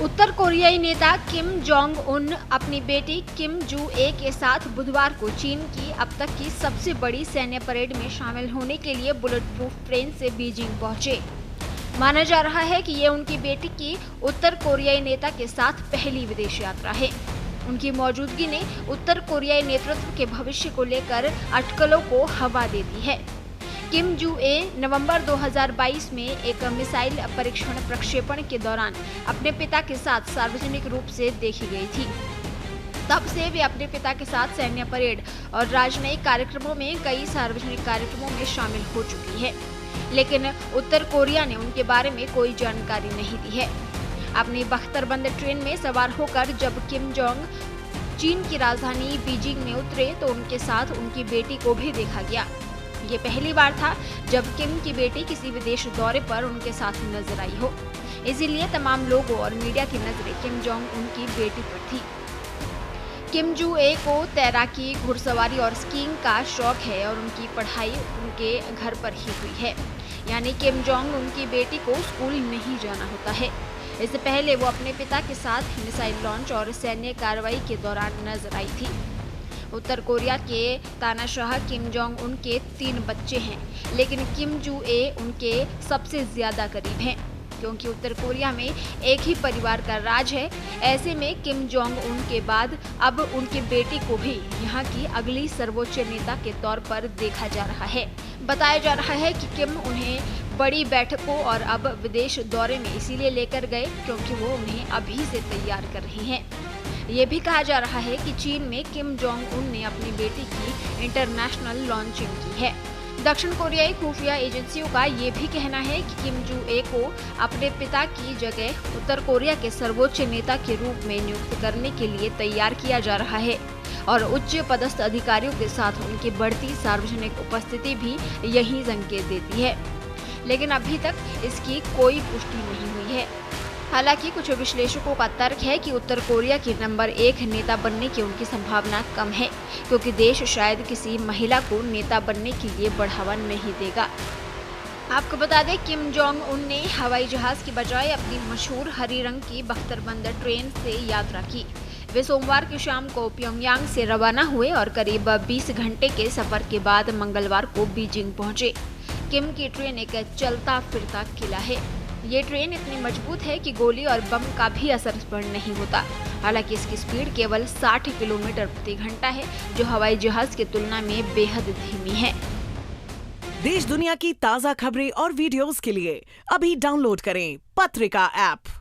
उत्तर कोरियाई नेता Kim Jong Un अपनी बेटी किम जू ए के साथ बुधवार को चीन की अब तक की सबसे बड़ी सैन्य परेड में शामिल होने के लिए बुलेट प्रूफ ट्रेन से बीजिंग पहुंचे। माना जा रहा है कि ये उनकी बेटी की उत्तर कोरियाई नेता के साथ पहली विदेश यात्रा है। उनकी मौजूदगी ने उत्तर कोरियाई नेतृत्व के भविष्य को लेकर अटकलों को हवा दे दी है। किम जू ए नवंबर 2022 में एक मिसाइल परीक्षण प्रक्षेपण के दौरान अपने पिता के साथ सार्वजनिक रूप से देखी गई थी। तब से वे अपने पिता के साथ सैन्य परेड और राजनयिक कार्यक्रमों में कई सार्वजनिक कार्यक्रमों में शामिल हो चुकी है, लेकिन उत्तर कोरिया ने उनके बारे में कोई जानकारी नहीं दी है। अपनी बख्तरबंद ट्रेन में सवार होकर जब किम जोंग चीन की राजधानी बीजिंग में उतरे तो उनके साथ उनकी बेटी को भी देखा गया। ये पहली बार था जब किम की बेटी किसी विदेश दौरे पर उनके साथ नजर आई हो, इसीलिए तमाम लोगों और मीडिया की नजरें किम जोंग उनकी बेटी पर थी। किम जू ए को तैराकी, घुड़सवारी और स्कीइंग का शौक है और उनकी पढ़ाई उनके घर पर ही हुई है, यानी किम जोंग उनकी बेटी को स्कूल नहीं जाना होता है। इससे पहले वो अपने पिता के साथ मिसाइल लॉन्च और सैन्य कार्रवाई के दौरान नजर आई थी। उत्तर कोरिया के तानाशाह किम जोंग उन के 3 बच्चे हैं, लेकिन किम जू ए उनके सबसे ज्यादा करीब हैं, क्योंकि उत्तर कोरिया में एक ही परिवार का राज है। ऐसे में किम जोंग उन के बाद अब उनकी बेटी को भी यहाँ की अगली सर्वोच्च नेता के तौर पर देखा जा रहा है। बताया जा रहा है कि किम उन्हें बड़ी बैठकों और अब विदेश दौरे में इसीलिए लेकर गए क्योंकि वो उन्हें अभी से तैयार कर रही हैं। ये भी कहा जा रहा है कि चीन में किम जोंग उन ने अपनी बेटी की इंटरनेशनल लॉन्चिंग की है। दक्षिण कोरियाई खुफिया एजेंसियों का ये भी कहना है कि किम जू ए को अपने पिता की जगह उत्तर कोरिया के सर्वोच्च नेता के रूप में नियुक्त करने के लिए तैयार किया जा रहा है और उच्च पदस्थ अधिकारियों के साथ उनकी बढ़ती सार्वजनिक उपस्थिति भी यही संकेत देती है, लेकिन अभी तक इसकी कोई पुष्टि नहीं हुई है। हालांकि कुछ विश्लेषकों का तर्क है कि उत्तर कोरिया की नंबर 1 नेता बनने की उनकी संभावना कम है, क्योंकि देश शायद किसी महिला को नेता बनने के लिए बढ़ावा नहीं देगा। आपको बता दें, किम जोंग उन ने हवाई जहाज की बजाय अपनी मशहूर हरी रंग की बख्तरबंद ट्रेन से यात्रा की। वे सोमवार की शाम को प्योंगयांग से रवाना हुए और करीब 20 घंटे के सफर के बाद मंगलवार को बीजिंग पहुंचे। किम की ट्रेन एक चलता फिरता किला है। ये ट्रेन इतनी मजबूत है कि गोली और बम का भी असर इस पर नहीं होता। हालांकि इसकी स्पीड केवल 60 किलोमीटर प्रति घंटा है, जो हवाई जहाज की तुलना में बेहद धीमी है। देश दुनिया की ताज़ा खबरें और वीडियोस के लिए अभी डाउनलोड करें पत्रिका ऐप।